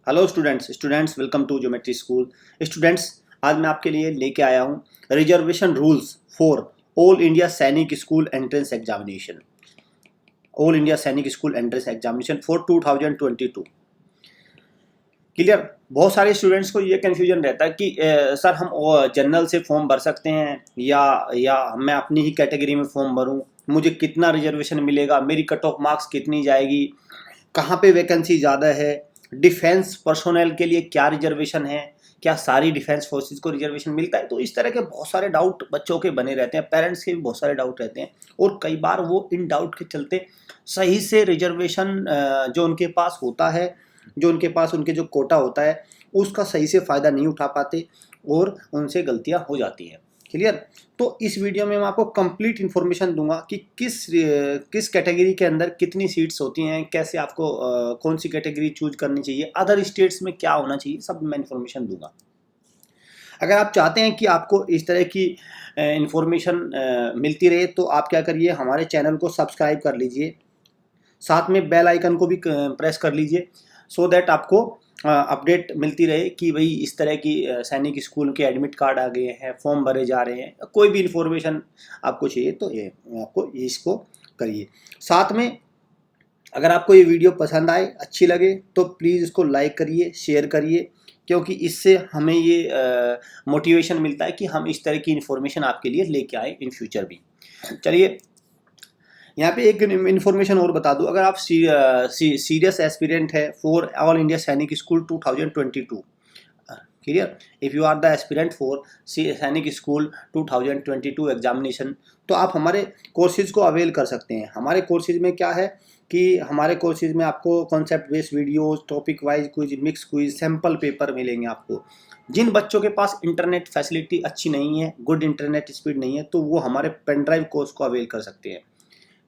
Hello students welcome to geometry school. Students, आज मैं आपके लिए लेके आया हूँ reservation rules for all India Sainik school entrance examination. All India Sainik school entrance examination for 2022। Clear. बहुत सारे स्टूडेंट्स को ये कन्फ्यूजन रहता है कि सर हम जनरल से फॉर्म भर सकते हैं या मैं अपनी ही कैटेगरी में फॉर्म भरूं, मुझे कितना रिजर्वेशन मिलेगा, मेरी कट ऑफ मार्क्स कितनी जाएगी, कहाँ पे वैकेंसी ज़्यादा है, डिफेंस पर्सोनल के लिए क्या रिजर्वेशन है, क्या सारी डिफेंस फोर्सेस को रिजर्वेशन मिलता है। तो इस तरह के बहुत सारे डाउट बच्चों के बने रहते हैं, पेरेंट्स के भी बहुत सारे डाउट रहते हैं और कई बार वो इन डाउट के चलते सही से रिजर्वेशन जो उनके पास होता है, जो उनके पास उनके जो कोटा होता है उसका सही से फ़ायदा नहीं उठा पाते और उनसे गलतियाँ हो जाती हैं। क्लियर। तो इस वीडियो में मैं आपको कंप्लीट इन्फॉर्मेशन दूंगा कि किस कैटेगरी के अंदर कितनी सीट्स होती हैं, कैसे आपको कौन सी कैटेगरी चूज करनी चाहिए, अदर स्टेट्स में क्या होना चाहिए, सब मैं इन्फॉर्मेशन दूंगा। अगर आप चाहते हैं कि आपको इस तरह की इन्फॉर्मेशन मिलती रहे तो आप क्या करिए, हमारे चैनल को सब्सक्राइब कर लीजिए, साथ में बेल आइकन को भी प्रेस कर लीजिए सो दैट आपको अपडेट मिलती रहे कि भाई इस तरह की सैनिक स्कूल के एडमिट कार्ड आ गए हैं, फॉर्म भरे जा रहे हैं, कोई भी इन्फॉर्मेशन आपको चाहिए तो ये आपको इसको करिए। साथ में अगर आपको ये वीडियो पसंद आए, अच्छी लगे तो प्लीज़ इसको लाइक करिए, शेयर करिए, क्योंकि इससे हमें ये मोटिवेशन मिलता है कि हम इस तरह की इन्फॉर्मेशन आपके लिए लेके आए इन फ्यूचर भी। चलिए, यहाँ पे एक इन्फॉर्मेशन और बता दूं, अगर आप सीरियस एस्पिरेंट है for all India Sainik school 2022, clear, if you are the aspirant for Sainik school 2022 examination, तो आप हमारे कोर्सेज को अवेल कर सकते हैं। हमारे कोर्सेज में क्या है कि हमारे कोर्सेज में आपको concept based videos, topic wise quiz, mix quiz, sample paper मिलेंगे आपको। जिन बच्चों के पास इंटरनेट फैसिलिटी अच्छी नहीं है, गुड इंटरनेट स्पीड नहीं है, तो वो हमारे पेन ड्राइव कोर्स को अवेल कर सकते हैं।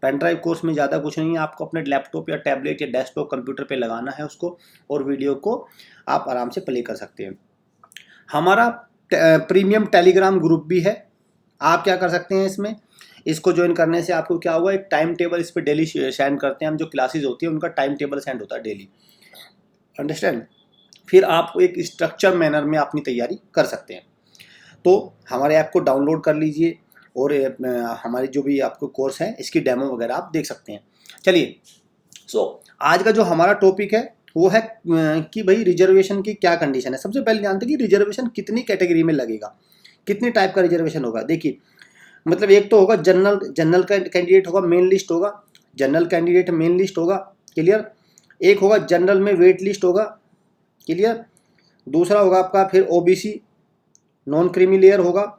पेन ड्राइव कोर्स में ज़्यादा कुछ नहीं है, आपको अपने लैपटॉप या टैबलेट या डेस्कटॉप कंप्यूटर पे लगाना है उसको, और वीडियो को आप आराम से प्ले कर सकते हैं। हमारा प्रीमियम टेलीग्राम ग्रुप भी है, आप क्या कर सकते हैं इसको ज्वाइन करने से आपको क्या होगा, एक टाइम टेबल इस पर डेली सेंड करते हैं हम, जो क्लासेस होती है उनका टाइम टेबल सेंड होता है डेली, अंडरस्टैंड। फिर आप एक स्ट्रक्चर मैनर में अपनी तैयारी कर सकते हैं। तो हमारे ऐप को डाउनलोड कर लीजिए और हमारे जो भी आपको कोर्स है इसकी डेमो वगैरह आप देख सकते हैं। चलिए, आज का जो हमारा टॉपिक है वो है कि भाई रिजर्वेशन की क्या कंडीशन है। सबसे पहले जानते हैं कि रिजर्वेशन कितनी कैटेगरी में लगेगा, कितनी टाइप का रिजर्वेशन होगा। देखिए, मतलब एक तो होगा जनरल का कैंडिडेट होगा, मेन लिस्ट होगा, जनरल कैंडिडेट मेन लिस्ट होगा, क्लियर। एक होगा जनरल में वेट लिस्ट होगा, क्लियर। दूसरा होगा आपका फिर ओबीसी नॉन क्रीमी लेयर होगा,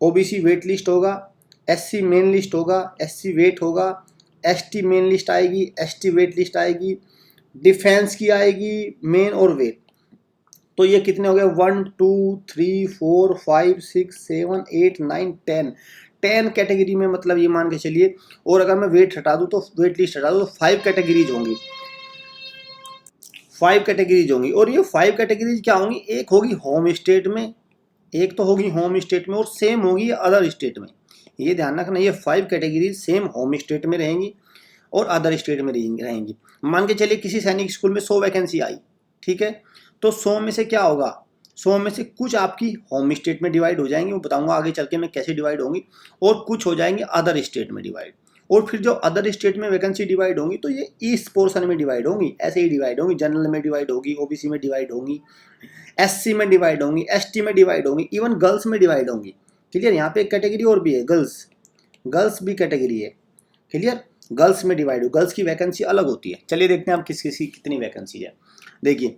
ओबीसी वेट लिस्ट होगा, एससी मेन लिस्ट होगा, एससी वेट होगा, एसटी मेन लिस्ट आएगी, एसटी वेट लिस्ट आएगी, डिफेंस की आएगी मेन और वेट। तो ये कितने हो गए, 1 2 3 4 5 6 7 8 9 10 कैटेगरी में, मतलब ये मान के चलिए। और अगर मैं वेट हटा दूँ, तो वेट लिस्ट हटा दूँ, तो 5 कैटेगरीज होंगी, 5 कैटेगरीज होंगी। और ये 5 कैटेगरीज क्या होंगी, एक होगी होम स्टेट में, एक तो होगी होम स्टेट में और सेम होगी अदर स्टेट में। ये ध्यान रखना, ये 5 कैटेगरीज सेम होम स्टेट में रहेंगी और अदर स्टेट में रहेंगी। मान के चलिए किसी सैनिक स्कूल में 100 वैकेंसी आई, ठीक है, तो 100 में से क्या होगा, 100 में से कुछ आपकी होम स्टेट में डिवाइड हो जाएंगी, वो बताऊंगा आगे चल के मैं कैसे डिवाइड होंगी, और कुछ हो जाएंगे अदर स्टेट में डिवाइड। और फिर जो अदर स्टेट में वैकेंसी डिवाइड होंगी तो ये ईस्ट पोर्शन में डिवाइड होंगी, ऐसे ही डिवाइड होंगी, जनरल में डिवाइड होगी, ओबीसी में डिवाइड होंगी, एससी में डिवाइड होंगी, एसटी में डिवाइड होंगी, इवन गर्ल्स में डिवाइड होंगी, क्लियर। यहाँ पे एक कैटेगरी और भी है, गर्ल्स भी कैटेगरी है, क्लियर। गर्ल्स में डिवाइड हो, गर्ल्स की वैकेंसी अलग होती है। चलिए देखते हैं आप किस किसी कितनी वैकेंसी है। देखिए,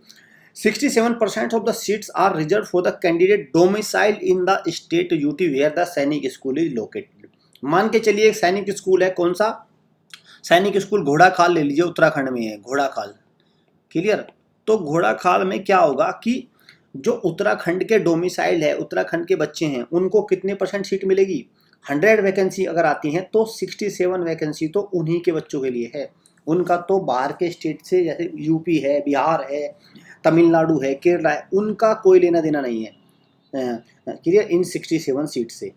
67% of the seats are reserve for the candidate domiciled in the state UT where the Sainik school is located. मान के चलिए एक सैनिक स्कूल है, कौन सा सैनिक स्कूल, घोड़ाखाल ले लीजिए, उत्तराखंड में है घोड़ाखाल, क्लियर। तो घोड़ाखाल में क्या होगा कि जो उत्तराखंड के डोमिसाइल है, उत्तराखंड के बच्चे हैं, उनको कितने परसेंट सीट मिलेगी, 100 वैकेंसी अगर आती हैं तो 67 वैकेंसी तो उन्हीं के बच्चों के लिए है। उनका तो बाहर के स्टेट से, जैसे यूपी है, बिहार है, तमिलनाडु है, केरला है, उनका कोई लेना देना नहीं है, क्लियर, इन 67 सीट से।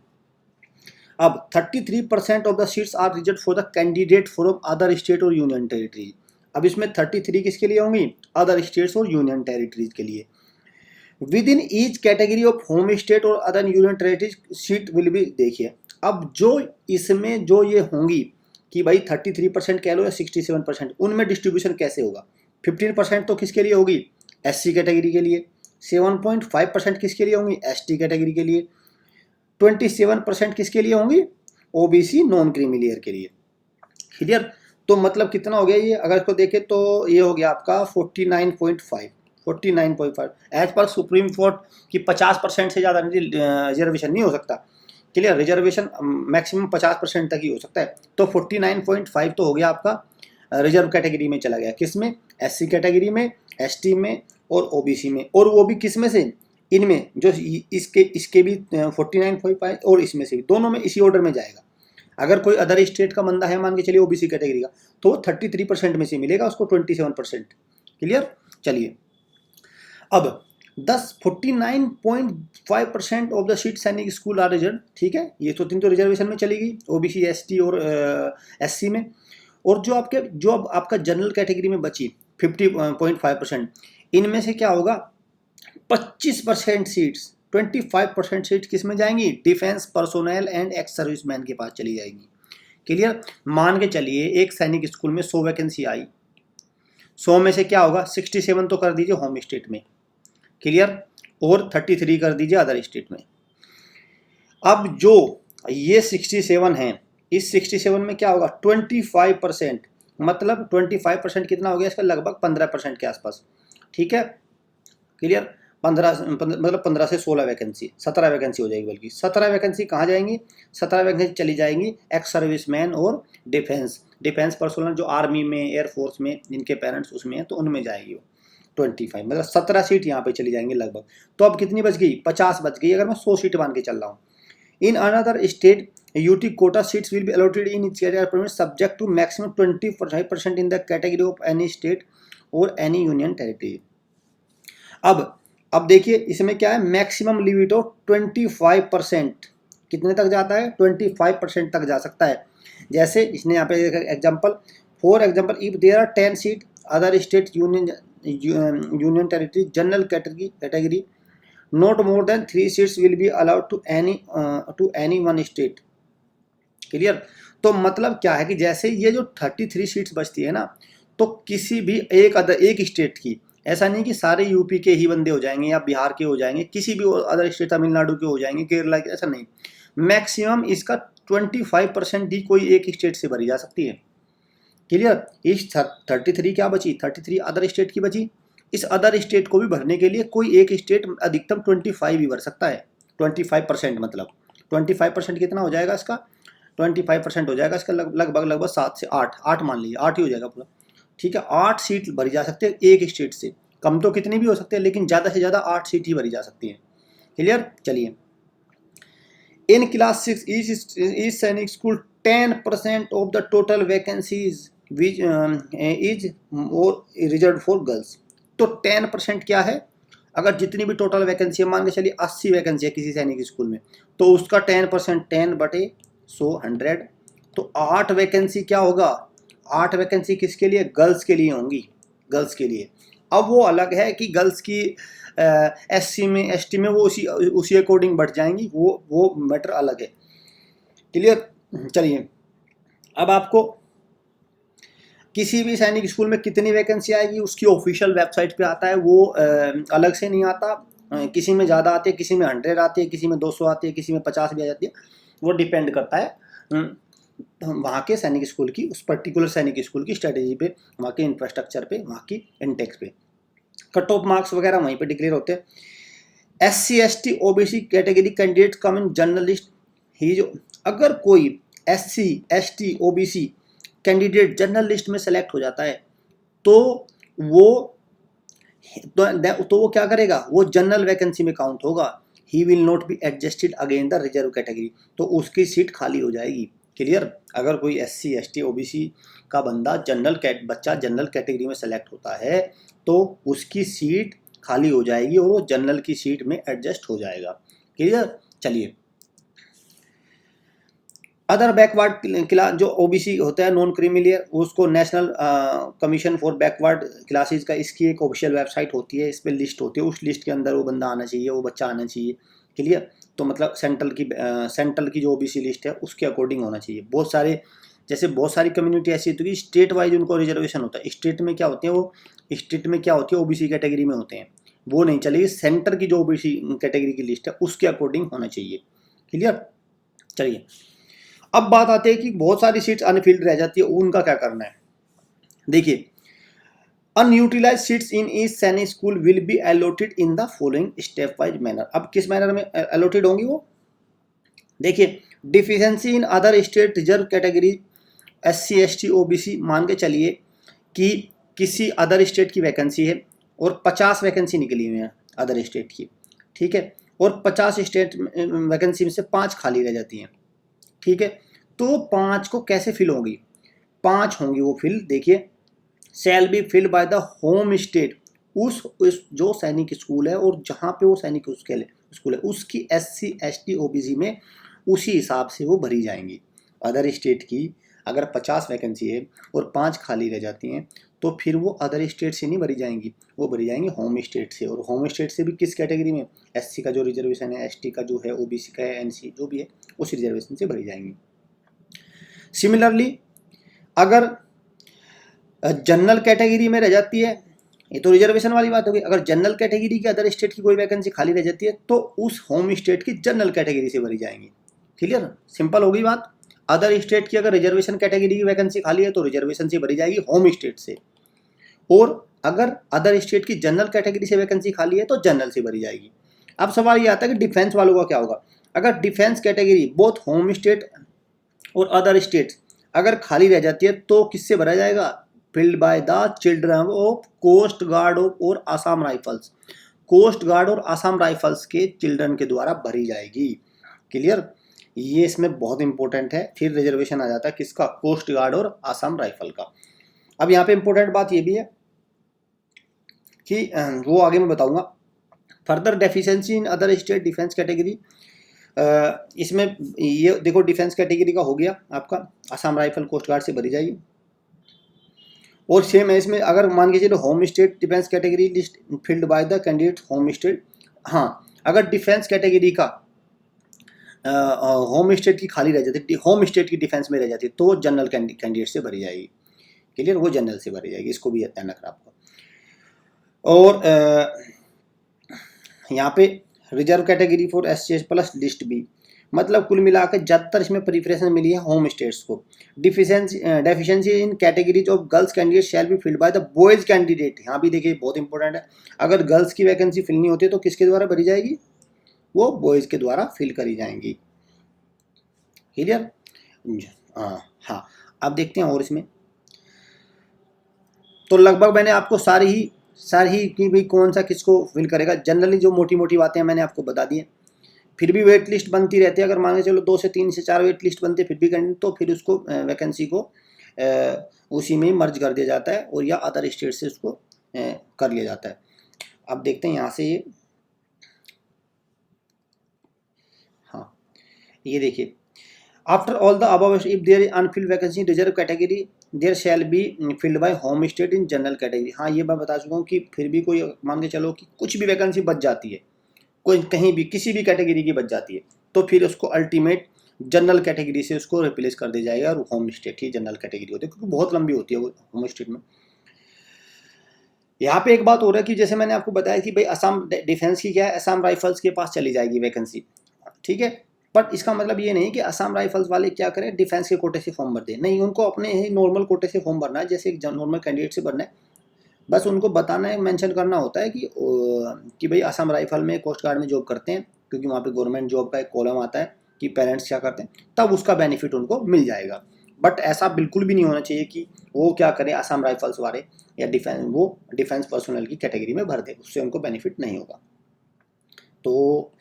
अब 33% of the seats are reserve for the candidate from other state और यूनियन टेरिटरी। अब इसमें 33 किसके लिए होंगी? अदर स्टेट्स और यूनियन टेरिटरीज के लिए। Within each category of home state और other union territories seat will be, देखिए अब जो इसमें जो ये होंगी कि भाई 33% कह लो या 67%, उनमें डिस्ट्रीब्यूशन कैसे होगा? 15% तो किसके लिए होगी? एससी कैटेगरी के लिए। 7.5% किसके लिए होंगी? एसटी कैटेगरी के लिए। 27% किसके लिए होंगी? ओबीसी नॉन क्रीमी लेयर के लिए। क्लियर? तो मतलब कितना हो गया ये? अगर इसको देखें तो ये हो गया आपका 49.5 एज पर सुप्रीम कोर्ट की 50% से ज़्यादा रिजर्वेशन नहीं हो सकता। क्लियर? रिजर्वेशन मैक्सिमम 50% तक ही हो सकता है। तो 49.5 तो हो गया आपका रिजर्व कैटेगरी में चला गया। किस में? एससी कैटेगरी में, एसटी में और ओबीसी में। और वो भी किस में से? इनमें जो इसके भी 49.5 और इसमें से भी, दोनों में इसी ऑर्डर में जाएगा। अगर कोई अदर स्टेट का बंदा है, मान के चलिए ओबीसी कैटेगरी का, तो वो 33% में से मिलेगा उसको 27%। क्लियर? चलिए अब 49.5% ऑफ द सीट सैनिक स्कूल आर रिजर्व। ठीक है, ये तो तीन तो रिजर्वेशन में चली गई, ओबीसी, एसटी और एससी में। और जो अब आपका जनरल कैटेगरी में बची 50.5%, इनमें से क्या होगा? 25% सीट्स, 25% सीट्स किस में जाएंगी? Defence personnel and ex serviceman के पास चली जाएंगी। क्लियर? मान के चलिए एक सैनिक स्कूल में 100 वैकेंसी आई, 100 में से क्या होगा? 67 तो कर दीजिए होम स्टेट में। क्लियर? और 33 कर दीजिए अदर स्टेट में। अब जो ये 67 हैं, इस 67 में क्या होगा? 25%, मतलब 25% कितना हो गया इसका? लगभग 15% के आसपास। ठीक है? क्लियर? 15 से 16 वैकेंसी, 17 वैकेंसी हो जाएगी। बल्कि 17 वैकेंसी कहाँ जाएंगी? 17 वैकेंसी चली जाएंगी एक्स सर्विसमैन और डिफेंस पर्सनल, जो आर्मी में, एयरफोर्स में, जिनके पेरेंट्स उसमें हैं, तो उनमें जाएगी वो 25, मतलब 17 सीट यहाँ पे चली जाएंगी लगभग। तो अब कितनी बच गई? 50 बच गई, अगर मैं 100 सीट मान के चल रहा हूँ। In another state UT quota seats will be allotted in each category subject to maximum 25% in the category of any state और एनी यूनियन टेरिटरी। अब देखिए इसमें क्या है? मैक्सिमम लिमिट ऑफ 25%, कितने तक जाता है? 25% तक जा सकता है। जैसे इसने यहाँ पे example, for example if there are 10 seat other state union territory general category, not more than 3 seats will be allowed to any one state. Clear? तो मतलब क्या है कि जैसे ये जो 33 सीट्स बचती है ना, तो किसी भी एक स्टेट की, ऐसा नहीं कि सारे यूपी के ही बंदे हो जाएंगे या बिहार के हो जाएंगे, किसी भी अदर स्टेट, तमिलनाडु के हो जाएंगे, केरला के, ऐसा नहीं। मैक्सिमम इसका 25% ही कोई एक स्टेट से भरी जा सकती है। क्लियर? इस 33 क्या बची? 33 अदर स्टेट की बची। इस अदर स्टेट को भी भरने के लिए कोई एक स्टेट अधिकतम 25 ही भर सकता है। 25% मतलब 25% कितना हो जाएगा इसका? 25% हो जाएगा इसका लगभग 7 से 8 मान लीजिए, 8 ही हो जाएगा पूरा। ठीक है, 8 सीट भरी जा सकती है एक स्टेट से। कम तो कितनी भी हो सकते हैं, लेकिन ज़्यादा से ज़्यादा 8 सीट ही भरी जा सकती है। क्लियर? चलिए, इन क्लास 6 ईच सैनिक school 10% of the total vacancies which is और रिजर्व फॉर गर्ल्स। तो 10% क्या है? अगर जितनी भी टोटल वैकेंसी है, मान के चलिए 80 वैकेंसी है किसी सैनिक स्कूल में, तो उसका 10%, 10/100, 100। तो 8 वैकेंसी क्या होगा? 8 वैकेंसी किसके लिए? गर्ल्स के लिए होंगी, गर्ल्स के लिए। अब वो अलग है कि गर्ल्स की एससी में, एसटी में वो उसी अकॉर्डिंग बढ़ जाएंगी, वो मैटर अलग है। क्लियर? चलिए, अब आपको किसी भी सैनिक स्कूल में कितनी वैकेंसी आएगी उसकी ऑफिशियल वेबसाइट पे आता है, वो अलग से नहीं आता। किसी में ज़्यादा आती है, किसी में 100 आती है, किसी में 200 आती है, किसी में 50 भी आ जाती है। वो डिपेंड करता है वहाँ के सैनिक स्कूल की, उस पर्टिकुलर सैनिक स्कूल की स्ट्रेटेजी पे, वहाँ के इंफ्रास्ट्रक्चर पे, वहाँ की इंटेक्स पे। कट ऑफ मार्क्स वगैरह वहीं पे डिक्लेयर होते हैं। SC, ST, OBC category candidate come in general list. ही जो अगर कोई SC, ST, OBC candidate general list में सेलेक्ट हो जाता है, तो वो क्या करेगा? वो जनरल वैकेंसी में काउंट होगा। He will not be adjusted again the reserve category, तो उसकी सीट खाली हो जाएगी। क्लियर? अगर कोई एससी, एसटी, ओबीसी का बंदा जनरल कैटेगरी में सेलेक्ट होता है, तो उसकी सीट खाली हो जाएगी और वो जनरल की सीट में एडजस्ट हो जाएगा। क्लियर? चलिए, अदर बैकवर्ड क्लास जो ओबीसी होता है नॉन क्रीमिलियर, उसको national commission for backward classes का इसकी एक ऑफिशियल वेबसाइट होती है, इस पर लिस्ट होती है, उस लिस्ट के अंदर वो बंदा आना चाहिए, वो बच्चा आना चाहिए। क्लियर? तो मतलब सेंट्रल की जो ओबीसी लिस्ट है उसके अकॉर्डिंग होना चाहिए। बहुत सारे जैसे बहुत सारी कम्युनिटी ऐसी होती है कि स्टेट वाइज उनको रिजर्वेशन होता है, स्टेट में क्या होते हैं वो, स्टेट में क्या होती है ओबीसी कैटेगरी में होते हैं, वो नहीं चलेगी। सेंटर की जो ओबीसी कैटेगरी की लिस्ट है उसके अकॉर्डिंग होना चाहिए। क्लियर? चलिए अब बात आती है कि बहुत सारी सीट्स अनफिल्ड रह जाती है, उनका क्या करना है। देखिए, अनयूटिलाइज सीट्स इन ईस्ट सैनिक school will be allotted in the following step wise manner. अब किस मैनर में अलॉटेड होंगी वो, देखिए, deficiency in other state reserve category SC ST OBC, मान के चलिए कि किसी अदर स्टेट की वैकेंसी है और 50 वैकेंसी निकली हुई है अदर स्टेट की, ठीक है, और 50 स्टेट वैकेंसी में से 5 खाली रह जाती हैं, ठीक है, तो 5 को कैसे फिल होगी, 5 होंगी वो फिल। देखिए, शैल be filled by the home state, उस जो सैनिक स्कूल है और जहाँ पे वो सैनिक स्कूल है उसकी SC ST OBC में उसी हिसाब से वो भरी जाएंगी। अदर स्टेट की अगर 50 वैकेंसी है और 5 खाली रह जाती हैं तो फिर वो अदर स्टेट से नहीं भरी जाएंगी, वो भरी जाएंगी होम स्टेट से। और होम स्टेट से भी किस कैटेगरी में, SC का जो रिजर्वेशन है, ST का जो है, OBC का है, NC जो भी है उस रिजर्वेशन से भरी जाएंगी। सिमिलरली अगर जनरल कैटेगरी में रह जाती है, ये तो रिजर्वेशन वाली बात होगी, अगर जनरल कैटेगरी की अदर स्टेट की कोई वैकेंसी खाली रह जाती है तो उस होम स्टेट की जनरल कैटेगरी से भरी जाएंगी। क्लियर? सिंपल होगी बात। अदर स्टेट की अगर रिजर्वेशन कैटेगरी की वैकेंसी खाली है तो रिजर्वेशन से भरी जाएगी होम स्टेट से, और अगर अदर स्टेट की जनरल कैटेगरी से वैकेंसी खाली है तो जनरल से भरी जाएगी। अब सवाल ये आता है कि डिफेंस वालों का क्या होगा। अगर defence category both home state और अदर स्टेट अगर खाली रह जाती है तो किससे भरा जाएगा, filled by the children of coast guard और आसाम राइफल्स, कोस्ट गार्ड और आसाम राइफल्स के चिल्ड्रन के द्वारा भरी जाएगी। क्लियर? ये इसमें बहुत इंपॉर्टेंट है। फिर रिजर्वेशन आ जाता है किसका, कोस्ट गार्ड और आसाम राइफल का। अब यहाँ पे इंपॉर्टेंट बात ये भी है कि वो आगे मैं बताऊंगा। Further deficiency in other state defence category, इसमें ये देखो डिफेंस कैटेगरी का हो गया आपका, आसाम राइफल कोस्ट गार्ड से भरी जाएगी। और सेम है इसमें, अगर मान के चलो home state defence category list field by the candidate home state, हाँ, अगर डिफेंस कैटेगरी का होम स्टेट की खाली रह जाती, होम स्टेट की डिफेंस में रह जाती तो जनरल कैंडिडेट से भरी जाएगी। क्लियर? वो जनरल से भरी जाएगी, इसको भी ध्यान रखना आपको। और यहाँ पे reserve category for SC plus list B, मतलब कुल मिलाकर ज़्यादातर इसमें प्रिफरेंस मिली है होम स्टेट्स को। Deficiency in categories of girls candidate shall be filled by the boys candidate, यहाँ भी देखिए बहुत इंपॉर्टेंट है। अगर गर्ल्स की वैकेंसी फिल नहीं होती तो किसके द्वारा भरी जाएगी, वो बॉयज के द्वारा फिल करी जाएंगी। क्लियर? हाँ, अब देखते हैं और इसमें तो लगभग मैंने आपको सारी कि भाई कौन सा किसको फिल करेगा, जनरली जो मोटी मोटी बातें मैंने आपको बता दी हैं। फिर भी वेट लिस्ट बनती रहती है, अगर मान के चलो 2 से 3 से 4 वेट लिस्ट बनती है फिर भी कैंडिडेट, तो फिर उसको वैकेंसी को उसी में मर्ज कर दिया जाता है और या अदर स्टेट से उसको कर लिया जाता है। अब देखते हैं यहाँ से ये, हाँ, ये देखिए, after all the above if there is unfilled vacancy reserve category there shall be filled by home state in general category. हाँ, ये मैं बता चुका हूँ कि फिर भी कोई मान के चलो कि कुछ भी वैकेंसी बच जाती है, कोई कहीं भी किसी भी कैटेगरी की बच जाती है, तो फिर उसको अल्टीमेट जनरल कैटेगरी से उसको रिप्लेस कर दिया जाएगा और होम स्टेट ही जनरल कैटेगरी होती है, क्योंकि बहुत लंबी होती है वो होम स्टेट में। यहाँ पे एक बात हो रहा है कि जैसे मैंने आपको बताया कि भाई असम डिफेंस की क्या है, असम राइफल्स के पास चली जाएगी वैकेंसी, ठीक है, बट इसका मतलब ये नहीं कि असम राइफल्स वाले क्या करें डिफेंस के कोटे से फॉर्म भर दें, नहीं, उनको अपने ही नॉर्मल कोटे से फॉर्म भरना है, जैसे एक नॉर्मल कैंडिडेट से भरना है। बस उनको बताना है, मेंशन करना होता है कि भाई असम राइफल में कोस्ट गार्ड में जॉब करते हैं, क्योंकि वहाँ पे गवर्नमेंट जॉब का एक कॉलम आता है कि पेरेंट्स क्या करते हैं, तब उसका बेनिफिट उनको मिल जाएगा। बट ऐसा बिल्कुल भी नहीं होना चाहिए कि वो क्या करें असम राइफल्स वाले या डिफेंस पर्सनल की कैटेगरी में भर दे, उससे उनको बेनिफिट नहीं होगा। तो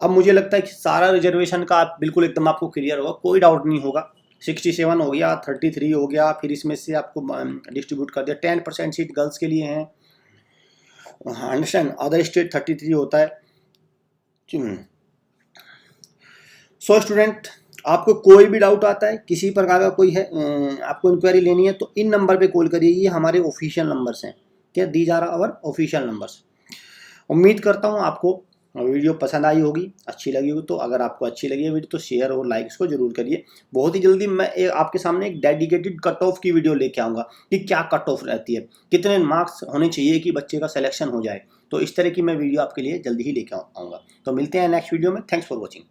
अब मुझे लगता है कि सारा रिजर्वेशन का बिल्कुल एकदम आपको क्लियर होगा, कोई डाउट नहीं होगा। 67 हो गया, 33 हो गया, फिर इसमें से आपको डिस्ट्रीब्यूट कर दिया, 10% सीट गर्ल्स के लिए हैं, अंडरस्टैंड, अदर स्टेट 33 होता है। सो स्टूडेंट, आपको कोई भी डाउट आता है, किसी प्रकार का कोई है, आपको इंक्वायरी लेनी है, तो इन नंबर पे कॉल करिए। ये हमारे ऑफिशियल नंबर्स हैं, क्या these are our official numbers. उम्मीद करता हूँ आपको वीडियो पसंद आई होगी, अच्छी लगी होगी। तो अगर आपको अच्छी लगी है वीडियो तो शेयर और लाइक इसको जरूर करिए। बहुत ही जल्दी मैं आपके सामने एक डेडिकेटेड कट ऑफ की वीडियो लेके आऊँगा कि क्या कट ऑफ रहती है, कितने मार्क्स होने चाहिए कि बच्चे का सिलेक्शन हो जाए। तो इस तरह की मैं वीडियो आपके लिए जल्दी ही लेके आऊँगा। तो मिलते हैं नेक्स्ट वीडियो में। Thanks for watching.